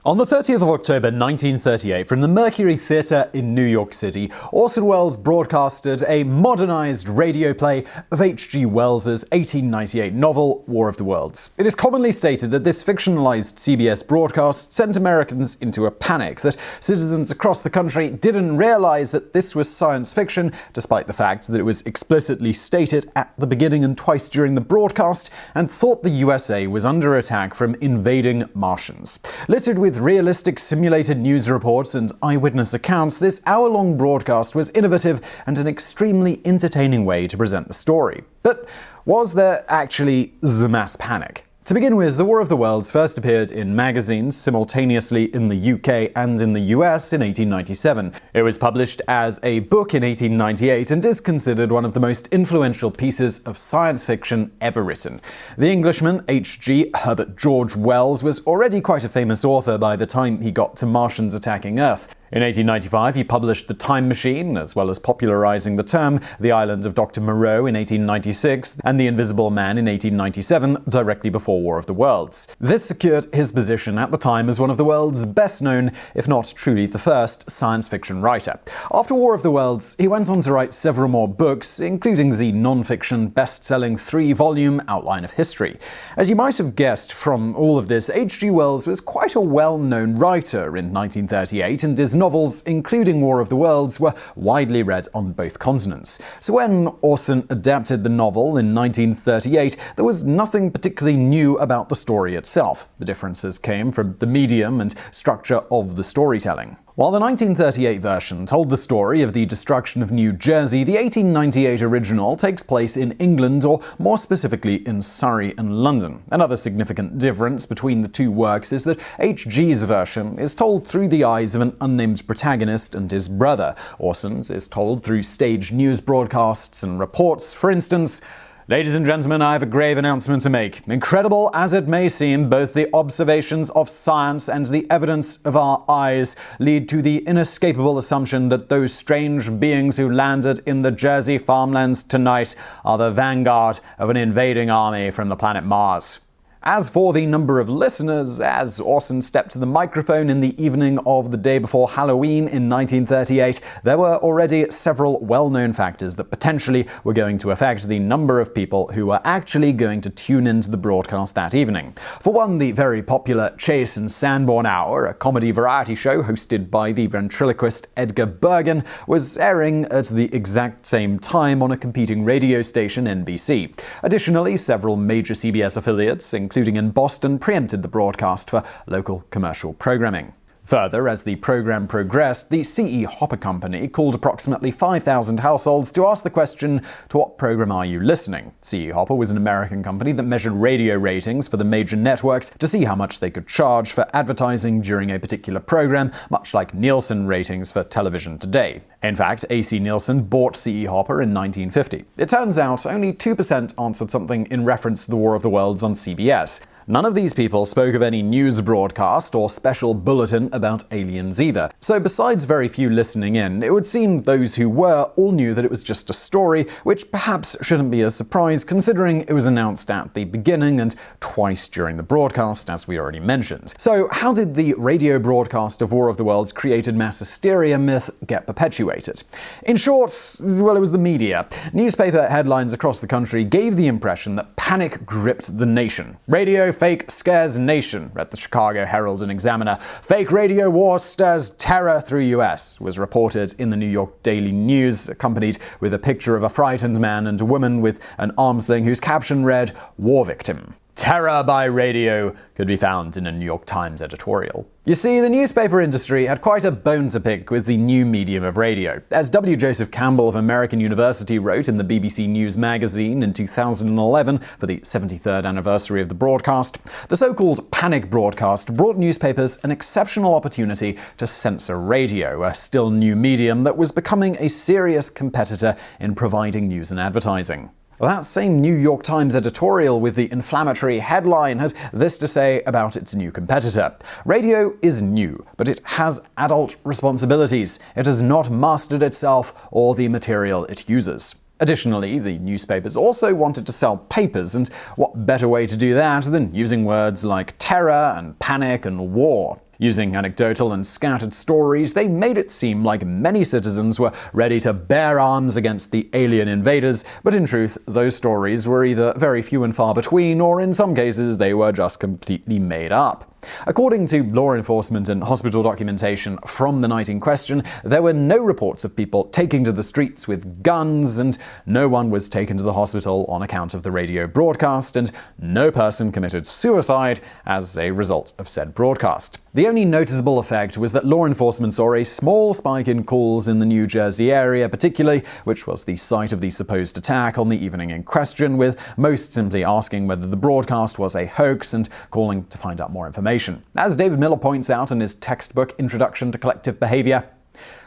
On the 30th of October 1938, from the Mercury Theater in New York City, Orson Welles broadcasted a modernized radio play of H.G. Wells's 1898 novel, War of the Worlds. It is commonly stated that this fictionalized CBS broadcast sent Americans into a panic, that citizens across the country didn't realize that this was science fiction, despite the fact that it was explicitly stated at the beginning and twice during the broadcast, and thought the USA was under attack from invading Martians. Littered with realistic simulated news reports and eyewitness accounts, this hour-long broadcast was innovative and an extremely entertaining way to present the story. But was there actually the mass panic? To begin with, The War of the Worlds first appeared in magazines simultaneously in the UK and in the US in 1897. It was published as a book in 1898 and is considered one of the most influential pieces of science fiction ever written. The Englishman H.G. Herbert George Wells was already quite a famous author by the time he got to Martians attacking Earth. In 1895, he published The Time Machine, as well as popularizing the term, The Island of Dr. Moreau in 1896, and The Invisible Man in 1897, directly before War of the Worlds. This secured his position at the time as one of the world's best-known, if not truly the first, science fiction writer. After War of the Worlds, he went on to write several more books, including the non-fiction, best-selling 3-volume Outline of History. As you might have guessed from all of this, H.G. Wells was quite a well-known writer in 1938, and his novels, including War of the Worlds, were widely read on both continents. So when Orson adapted the novel in 1938, there was nothing particularly new about the story itself. The differences came from the medium and structure of the storytelling. While the 1938 version told the story of the destruction of New Jersey, the 1898 original takes place in England, or more specifically in Surrey and London. Another significant difference between the two works is that H.G.'s version is told through the eyes of an unnamed protagonist and his brother. Orson's is told through staged news broadcasts and reports. For instance, "Ladies and gentlemen, I have a grave announcement to make. Incredible as it may seem, both the observations of science and the evidence of our eyes lead to the inescapable assumption that those strange beings who landed in the Jersey farmlands tonight are the vanguard of an invading army from the planet Mars." As for the number of listeners, as Orson stepped to the microphone in the evening of the day before Halloween in 1938, there were already several well-known factors that potentially were going to affect the number of people who were actually going to tune into the broadcast that evening. For one, the very popular Chase and Sanborn Hour, a comedy variety show hosted by the ventriloquist Edgar Bergen, was airing at the exact same time on a competing radio station, NBC. Additionally, several major CBS affiliates, including in Boston, preempted the broadcast for local commercial programming. Further, as the program progressed, the C.E. Hopper Company called approximately 5,000 households to ask the question, "To what program are you listening?" C.E. Hopper was an American company that measured radio ratings for the major networks to see how much they could charge for advertising during a particular program, much like Nielsen ratings for television today. In fact, A.C. Nielsen bought C.E. Hopper in 1950. It turns out only 2% answered something in reference to the War of the Worlds on CBS. None of these people spoke of any news broadcast or special bulletin about aliens either. So besides very few listening in, it would seem those who were all knew that it was just a story, which perhaps shouldn't be a surprise considering it was announced at the beginning and twice during the broadcast, as we already mentioned. So how did the radio broadcast of War of the Worlds created mass hysteria myth get perpetuated? In short, well, it was the media. Newspaper headlines across the country gave the impression that panic gripped the nation. "Radio fake scares nation," read the Chicago Herald and Examiner. "Fake radio war stirs terror through US," was reported in the New York Daily News, accompanied with a picture of a frightened man and a woman with an arm sling whose caption read, "War victim." Terror by radio could be found in a New York Times editorial. You see, the newspaper industry had quite a bone to pick with the new medium of radio. As W. Joseph Campbell of American University wrote in the BBC News magazine in 2011 for the 73rd anniversary of the broadcast, the so-called panic broadcast brought newspapers an exceptional opportunity to censor radio, a still new medium that was becoming a serious competitor in providing news and advertising. That same New York Times editorial with the inflammatory headline had this to say about its new competitor. "Radio is new, but it has adult responsibilities. It has not mastered itself or the material it uses." Additionally, the newspapers also wanted to sell papers, and what better way to do that than using words like terror and panic and war? Using anecdotal and scattered stories, they made it seem like many citizens were ready to bear arms against the alien invaders, but in truth, those stories were either very few and far between, or in some cases, they were just completely made up. According to law enforcement and hospital documentation from the night in question, there were no reports of people taking to the streets with guns, and no one was taken to the hospital on account of the radio broadcast, and no person committed suicide as a result of said broadcast. The only noticeable effect was that law enforcement saw a small spike in calls in the New Jersey area particularly, which was the site of the supposed attack on the evening in question, with most simply asking whether the broadcast was a hoax and calling to find out more information. As David Miller points out in his textbook Introduction to Collective Behavior,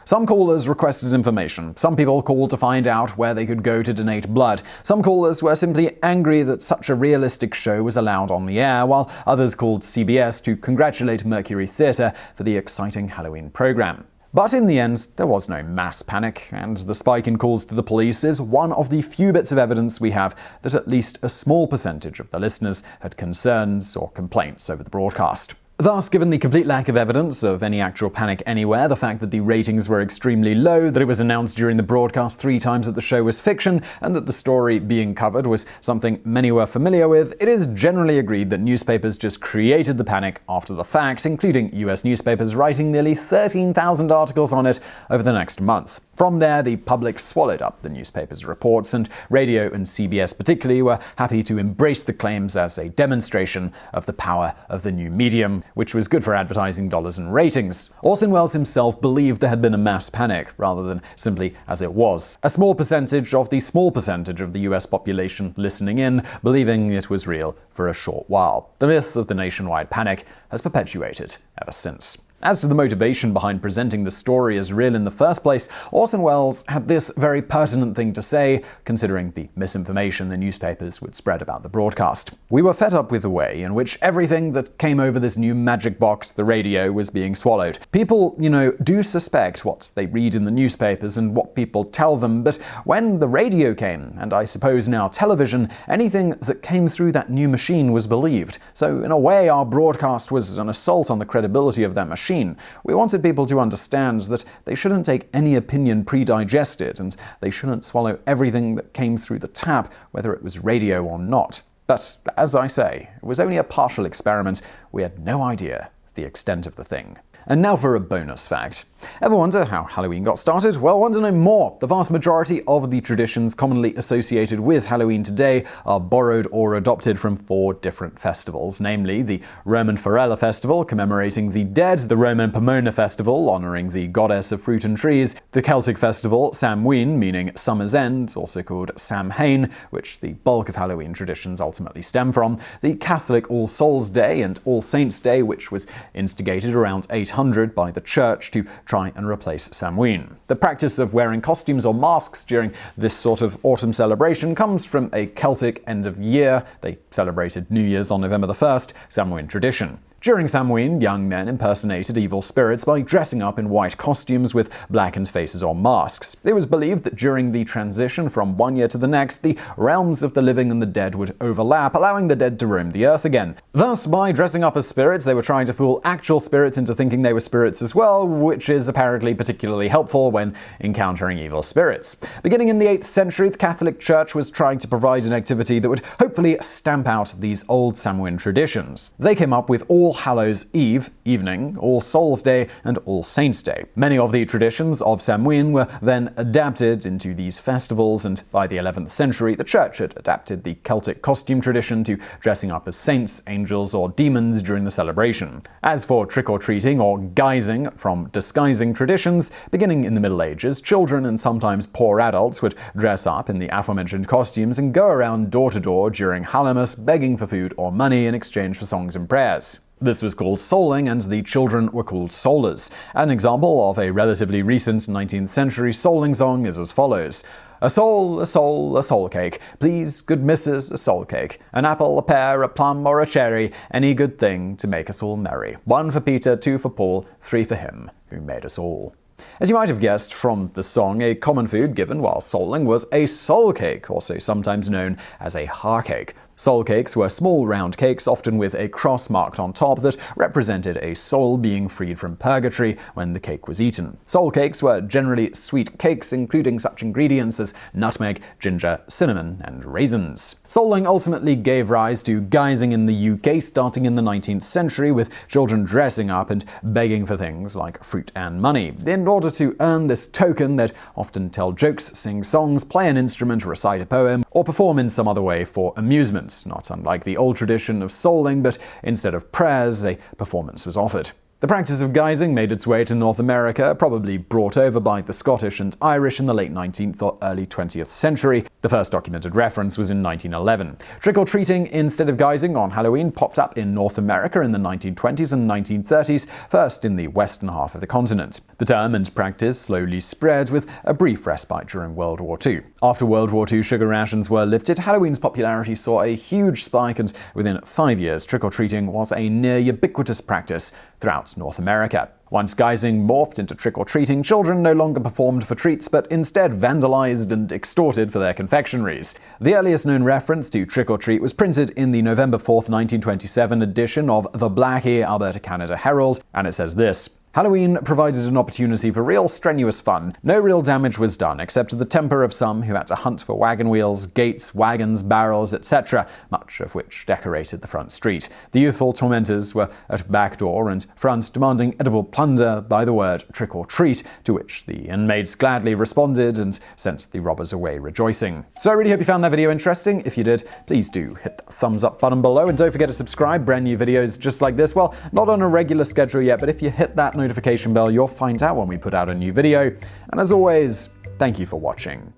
some callers requested information. Some people called to find out where they could go to donate blood. Some callers were simply angry that such a realistic show was allowed on the air, while others called CBS to congratulate Mercury Theater for the exciting Halloween program. But in the end, there was no mass panic, and the spike in calls to the police is one of the few bits of evidence we have that at least a small percentage of the listeners had concerns or complaints over the broadcast. Thus, given the complete lack of evidence of any actual panic anywhere, the fact that the ratings were extremely low, that it was announced during the broadcast 3 times that the show was fiction, and that the story being covered was something many were familiar with, it is generally agreed that newspapers just created the panic after the fact, including US newspapers writing nearly 13,000 articles on it over the next month. From there, the public swallowed up the newspaper's reports, and radio and CBS particularly were happy to embrace the claims as a demonstration of the power of the new medium, which was good for advertising dollars and ratings. Orson Welles himself believed there had been a mass panic, rather than simply as it was. A small percentage of the small percentage of the US population listening in, believing it was real for a short while. The myth of the nationwide panic has perpetuated ever since. As to the motivation behind presenting the story as real in the first place, Orson Welles had this very pertinent thing to say, considering the misinformation the newspapers would spread about the broadcast. We were fed up with the way in which everything that came over this new magic box, the radio, was being swallowed. People, do suspect what they read in the newspapers and what people tell them, but when the radio came, and I suppose now television, anything that came through that new machine was believed. So in a way, our broadcast was an assault on the credibility of that machine. We wanted people to understand that they shouldn't take any opinion pre-digested, and they shouldn't swallow everything that came through the tap, whether it was radio or not. But, as I say, it was only a partial experiment. We had no idea the extent of the thing. And now for a bonus fact. Ever wonder how Halloween got started? Well, want to know more? The vast majority of the traditions commonly associated with Halloween today are borrowed or adopted from 4 different festivals, namely the Roman Farella Festival, commemorating the dead, the Roman Pomona Festival, honoring the goddess of fruit and trees, the Celtic festival Samhain, meaning summer's end, also called Samhain, which the bulk of Halloween traditions ultimately stem from, the Catholic All Souls' Day and All Saints' Day, which was instigated around 800 by the church to try and replace Samhain. The practice of wearing costumes or masks during this sort of autumn celebration comes from a Celtic end of year, they celebrated New Year's on November the 1st, Samhain tradition. During Samhain, young men impersonated evil spirits by dressing up in white costumes with blackened faces or masks. It was believed that during the transition from one year to the next, the realms of the living and the dead would overlap, allowing the dead to roam the earth again. Thus, by dressing up as spirits, they were trying to fool actual spirits into thinking they were spirits as well, which is apparently particularly helpful when encountering evil spirits. Beginning in the 8th century, the Catholic Church was trying to provide an activity that would hopefully stamp out these old Samhain traditions. They came up with All Hallows' Eve, evening, All Souls' Day, and All Saints' Day. Many of the traditions of Samhain were then adapted into these festivals, and by the 11th century, the church had adapted the Celtic costume tradition to dressing up as saints, angels, or demons during the celebration. As for trick-or-treating or guising from disguising traditions, beginning in the Middle Ages, children and sometimes poor adults would dress up in the aforementioned costumes and go around door to door during Hallowmas begging for food or money in exchange for songs and prayers. This was called souling, and the children were called soulers. An example of a relatively recent 19th century souling song is as follows. A soul, a soul, a soul cake. Please, good missus, a soul cake. An apple, a pear, a plum, or a cherry. Any good thing to make us all merry. 1 for Peter, 2 for Paul, 3 for him who made us all. As you might have guessed from the song, a common food given while souling was a soul cake, also sometimes known as a heart cake. Soul cakes were small round cakes, often with a cross marked on top that represented a soul being freed from purgatory when the cake was eaten. Soul cakes were generally sweet cakes, including such ingredients as nutmeg, ginger, cinnamon, and raisins. Souling ultimately gave rise to guising in the UK starting in the 19th century, with children dressing up and begging for things like fruit and money. In order to earn this token, they'd often tell jokes, sing songs, play an instrument, recite a poem, or perform in some other way for amusement. Not unlike the old tradition of souling, but instead of prayers, a performance was offered. The practice of guising made its way to North America, probably brought over by the Scottish and Irish in the late 19th or early 20th century. The first documented reference was in 1911. Trick-or-treating instead of guising on Halloween popped up in North America in the 1920s and 1930s, first in the western half of the continent. The term and practice slowly spread, with a brief respite during World War II. After World War II sugar rations were lifted, Halloween's popularity saw a huge spike, and within 5 years, trick-or-treating was a near ubiquitous practice throughout North America. Once guising morphed into trick-or-treating, children no longer performed for treats, but instead vandalized and extorted for their confectionaries. The earliest known reference to trick-or-treat was printed in the November 4, 1927 edition of the Blackie, Alberta, Canada Herald, and it says this: Halloween provided an opportunity for real strenuous fun. No real damage was done, except to the temper of some who had to hunt for wagon wheels, gates, wagons, barrels, etc., much of which decorated the front street. The youthful tormentors were at back door and front demanding edible plunder by the word trick or treat, to which the inmates gladly responded and sent the robbers away rejoicing. So I really hope you found that video interesting. If you did, please do hit the thumbs up button below, and don't forget to subscribe. Brand new videos just like this. Well, not on a regular schedule yet, but if you hit that notification bell, you'll find out when we put out a new video. And as always, thank you for watching.